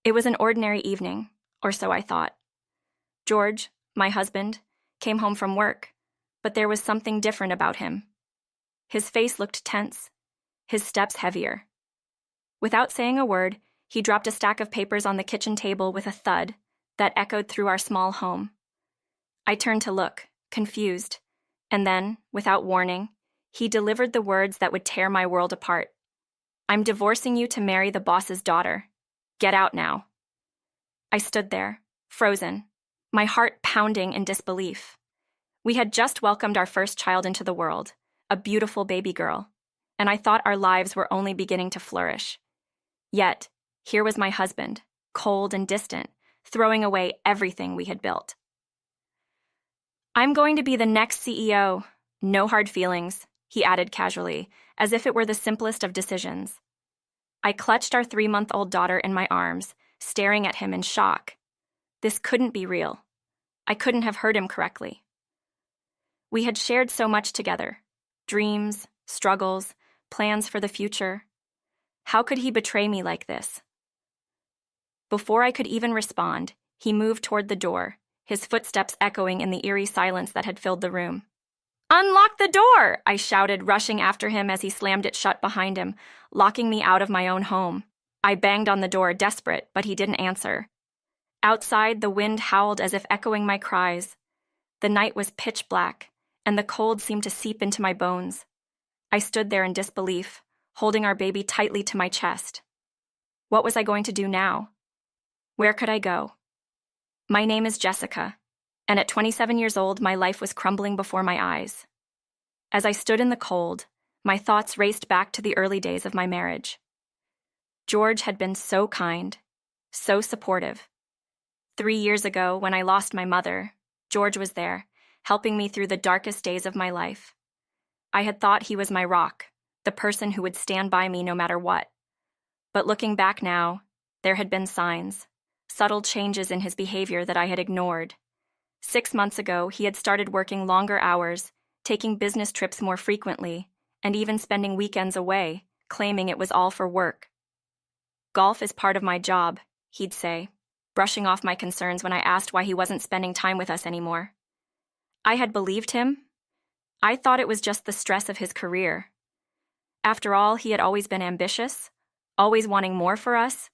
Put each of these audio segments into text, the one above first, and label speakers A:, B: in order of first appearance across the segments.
A: It was an ordinary evening, or so I thought. George, my husband, came home from work, but there was something different about him. His face looked tense, his steps heavier. Without saying a word, he dropped a stack of papers on the kitchen table with a thud that echoed through our small home. I turned to look, confused, and then, without warning, he delivered the words that would tear my world apart. "I'm divorcing you to marry the boss's daughter. Get out now." I stood there, frozen, my heart pounding in disbelief. We had just welcomed our first child into the world, a beautiful baby girl, and I thought our lives were only beginning to flourish. Yet, here was my husband, cold and distant, throwing away everything we had built. "I'm going to be the next CEO. No hard feelings," he added casually, as if it were the simplest of decisions. I clutched our 3-month-old daughter in my arms, staring at him in shock. This couldn't be real. I couldn't have heard him correctly. We had shared so much together: dreams, struggles, plans for the future. How could he betray me like this? Before I could even respond, he moved toward the door, his footsteps echoing in the eerie silence that had filled the room. "Unlock the door!" I shouted, rushing after him as he slammed it shut behind him, locking me out of my own home. I banged on the door, desperate, but he didn't answer. Outside, the wind howled as if echoing my cries. The night was pitch black, and the cold seemed to seep into my bones. I stood there in disbelief, holding our baby tightly to my chest. What was I going to do now? Where could I go? My name is Jessica, and at 27 years old, my life was crumbling before my eyes. As I stood in the cold, my thoughts raced back to the early days of my marriage. George had been so kind, so supportive. 3 years ago, when I lost my mother, George was there, helping me through the darkest days of my life. I had thought he was my rock, the person who would stand by me no matter what. But looking back now, there had been signs, subtle changes in his behavior that I had ignored. 6 months ago, he had started working longer hours, taking business trips more frequently, and even spending weekends away, claiming it was all for work. "Golf is part of my job," he'd say, brushing off my concerns when I asked why he wasn't spending time with us anymore. I had believed him. I thought it was just the stress of his career. After all, he had always been ambitious, always wanting more for us.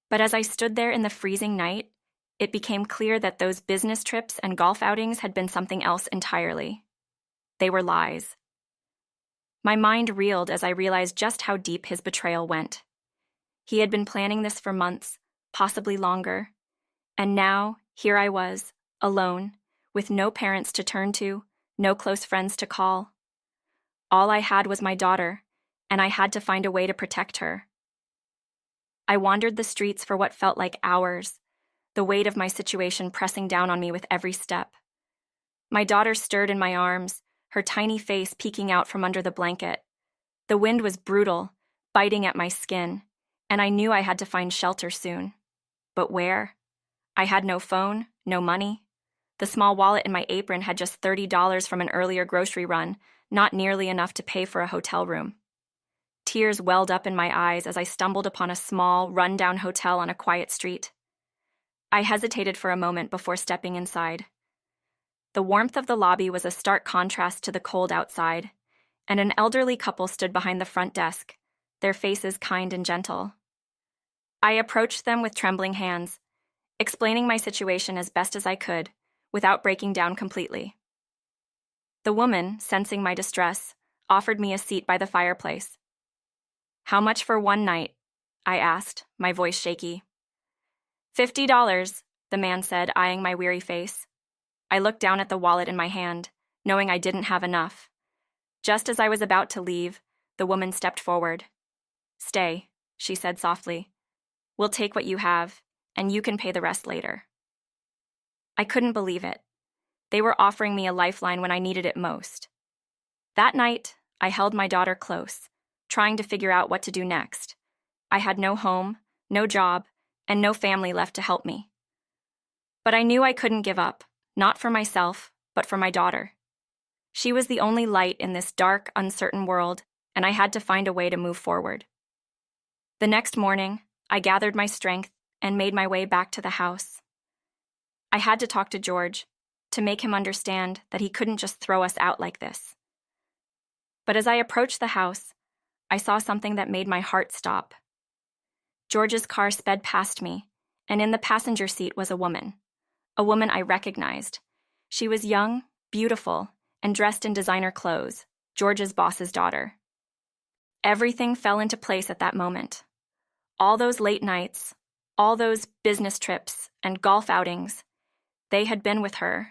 A: But as I stood there in the freezing night, it became clear that those business trips and golf outings had been something else entirely. They were lies. My mind reeled as I realized just how deep his betrayal went. He had been planning this for months, possibly longer. And now, here I was, alone, with no parents to turn to, no close friends to call. All I had was my daughter, and I had to find a way to protect her. I wandered the streets for what felt like hours, the weight of my situation pressing down on me with every step. My daughter stirred in my arms, her tiny face peeking out from under the blanket. The wind was brutal, biting at my skin, and I knew I had to find shelter soon. But where? I had no phone, no money. The small wallet in my apron had just $30 from an earlier grocery run, not nearly enough to pay for a hotel room. Tears welled up in my eyes as I stumbled upon a small, run-down hotel on a quiet street. I hesitated for a moment before stepping inside. The warmth of the lobby was a stark contrast to the cold outside, and an elderly couple stood behind the front desk, their faces kind and gentle. I approached them with trembling hands, explaining my situation as best as I could, without breaking down completely. The woman, sensing my distress, offered me a seat by the fireplace. "How much for one night?" I asked, my voice shaky. $50, the man said, eyeing my weary face. I looked down at the wallet in my hand, knowing I didn't have enough. Just as I was about to leave, the woman stepped forward. "Stay," she said softly. "We'll take what you have, and you can pay the rest later." I couldn't believe it. They were offering me a lifeline when I needed it most. That night, I held my daughter close, trying to figure out what to do next. I had no home, no job, and no family left to help me. But I knew I couldn't give up, not for myself, but for my daughter. She was the only light in this dark, uncertain world, and I had to find a way to move forward. The next morning, I gathered my strength, and made my way back to the house. I had to talk to George to make him understand that he couldn't just throw us out like this. But as I approached the house, I saw something that made my heart stop. George's car sped past me, and in the passenger seat was a woman I recognized. She was young, beautiful, and dressed in designer clothes, George's boss's daughter. Everything fell into place at that moment. All those late nights, all those business trips and golf outings, they had been with her.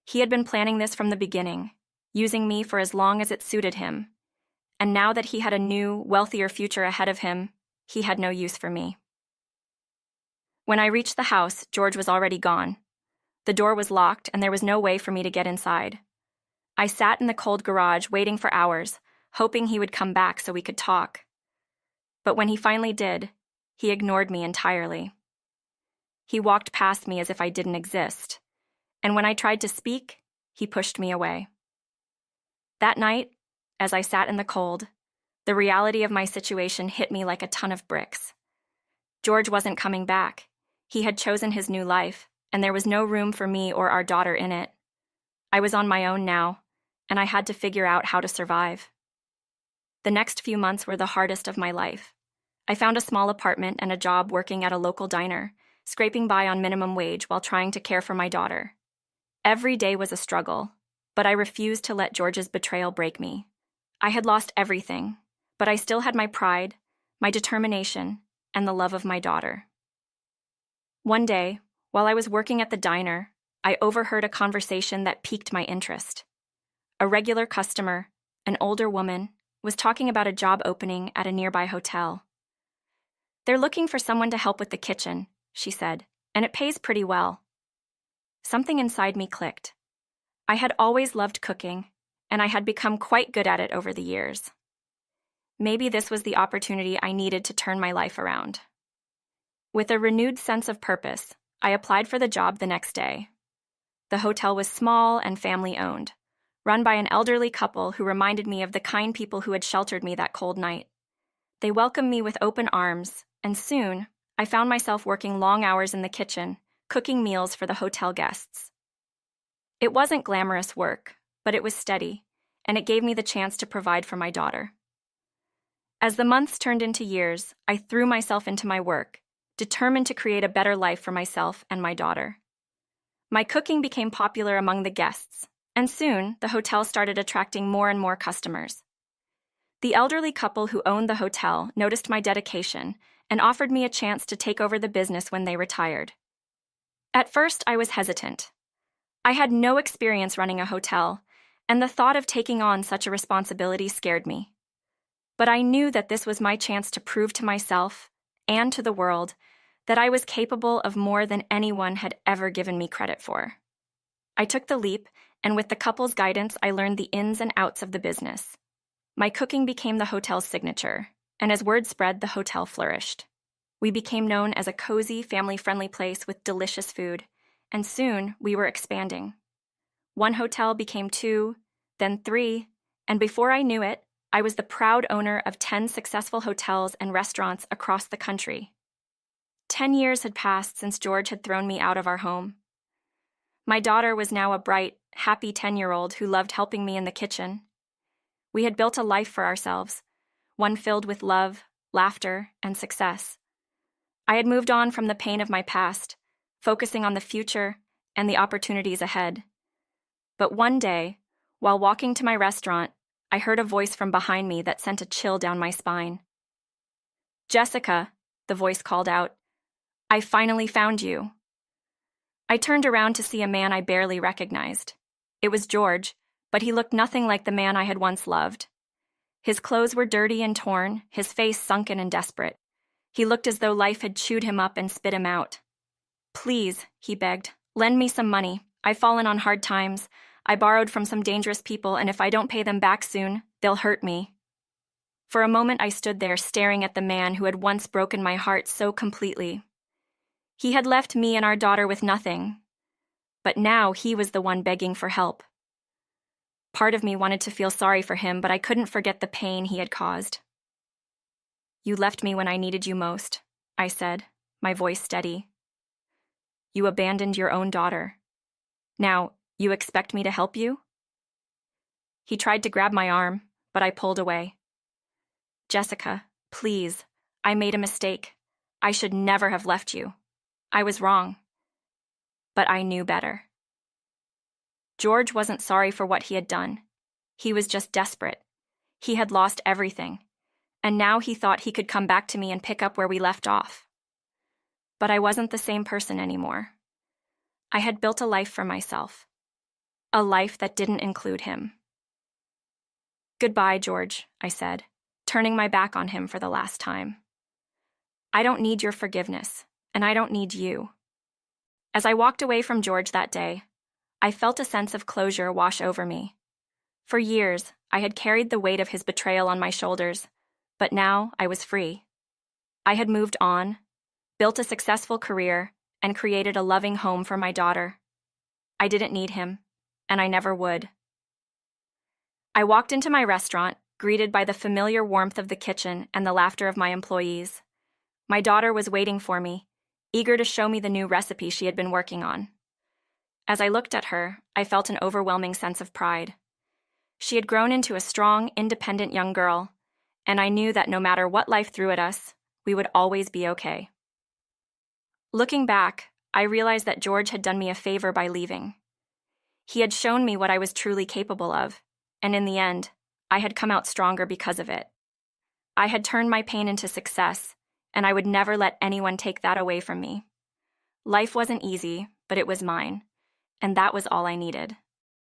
A: He had been planning this from the beginning, using me for as long as it suited him. And now that he had a new, wealthier future ahead of him, he had no use for me. When I reached the house, George was already gone. The door was locked, and there was no way for me to get inside. I sat in the cold garage waiting for hours, hoping he would come back so we could talk. But when he finally did, he ignored me entirely. He walked past me as if I didn't exist, and when I tried to speak, he pushed me away. That night, as I sat in the cold, the reality of my situation hit me like a ton of bricks. George wasn't coming back. He had chosen his new life, and there was no room for me or our daughter in it. I was on my own now, and I had to figure out how to survive. The next few months were the hardest of my life. I found a small apartment and a job working at a local diner, scraping by on minimum wage while trying to care for my daughter. Every day was a struggle, but I refused to let George's betrayal break me. I had lost everything, but I still had my pride, my determination, and the love of my daughter. One day, while I was working at the diner, I overheard a conversation that piqued my interest. A regular customer, an older woman, was talking about a job opening at a nearby hotel. "They're looking for someone to help with the kitchen," she said, "and it pays pretty well." Something inside me clicked. I had always loved cooking, and I had become quite good at it over the years. Maybe this was the opportunity I needed to turn my life around. With a renewed sense of purpose, I applied for the job the next day. The hotel was small and family-owned, run by an elderly couple who reminded me of the kind people who had sheltered me that cold night. They welcomed me with open arms, and soon, I found myself working long hours in the kitchen, cooking meals for the hotel guests. It wasn't glamorous work, but it was steady, and it gave me the chance to provide for my daughter. As the months turned into years, I threw myself into my work, determined to create a better life for myself and my daughter. My cooking became popular among the guests, and soon the hotel started attracting more and more customers. The elderly couple who owned the hotel noticed my dedication and offered me a chance to take over the business when they retired. At first, I was hesitant. I had no experience running a hotel, and the thought of taking on such a responsibility scared me. But I knew that this was my chance to prove to myself and to the world that I was capable of more than anyone had ever given me credit for. I took the leap, and with the couple's guidance, I learned the ins and outs of the business. My cooking became the hotel's signature, and as word spread, the hotel flourished. We became known as a cozy, family-friendly place with delicious food, and soon we were expanding. One hotel became 2, then 3, and before I knew it, I was the proud owner of 10 successful hotels and restaurants across the country. 10 years had passed since George had thrown me out of our home. My daughter was now a bright, happy 10-year-old who loved helping me in the kitchen. We had built a life for ourselves, one filled with love, laughter, and success. I had moved on from the pain of my past, focusing on the future and the opportunities ahead. But one day, while walking to my restaurant, I heard a voice from behind me that sent a chill down my spine. "Jessica," the voice called out, "I finally found you." I turned around to see a man I barely recognized. It was George, but he looked nothing like the man I had once loved. His clothes were dirty and torn, his face sunken and desperate. He looked as though life had chewed him up and spit him out. "Please," he begged, "lend me some money. I've fallen on hard times. I borrowed from some dangerous people, and if I don't pay them back soon, they'll hurt me." For a moment I stood there staring at the man who had once broken my heart so completely. He had left me and our daughter with nothing, but now he was the one begging for help. Part of me wanted to feel sorry for him, but I couldn't forget the pain he had caused. "You left me when I needed you most," I said, my voice steady. You abandoned your own daughter. Now, you expect me to help you? He tried to grab my arm, but I pulled away. Jessica, please, I made a mistake. I should never have left you. I was wrong. But I knew better. George wasn't sorry for what he had done. He was just desperate. He had lost everything, and now he thought he could come back to me and pick up where we left off. But I wasn't the same person anymore. I had built a life for myself, a life that didn't include him. Goodbye, George, I said, turning my back on him for the last time. I don't need your forgiveness, and I don't need you. As I walked away from George that day, I felt a sense of closure wash over me. For years, I had carried the weight of his betrayal on my shoulders, but now I was free. I had moved on, built a successful career, and created a loving home for my daughter. I didn't need him, and I never would. I walked into my restaurant, greeted by the familiar warmth of the kitchen and the laughter of my employees. My daughter was waiting for me, eager to show me the new recipe she had been working on. As I looked at her, I felt an overwhelming sense of pride. She had grown into a strong, independent young girl, and I knew that no matter what life threw at us, we would always be okay. Looking back, I realized that George had done me a favor by leaving. He had shown me what I was truly capable of, and in the end, I had come out stronger because of it. I had turned my pain into success, and I would never let anyone take that away from me. Life wasn't easy, but it was mine, and that was all I needed.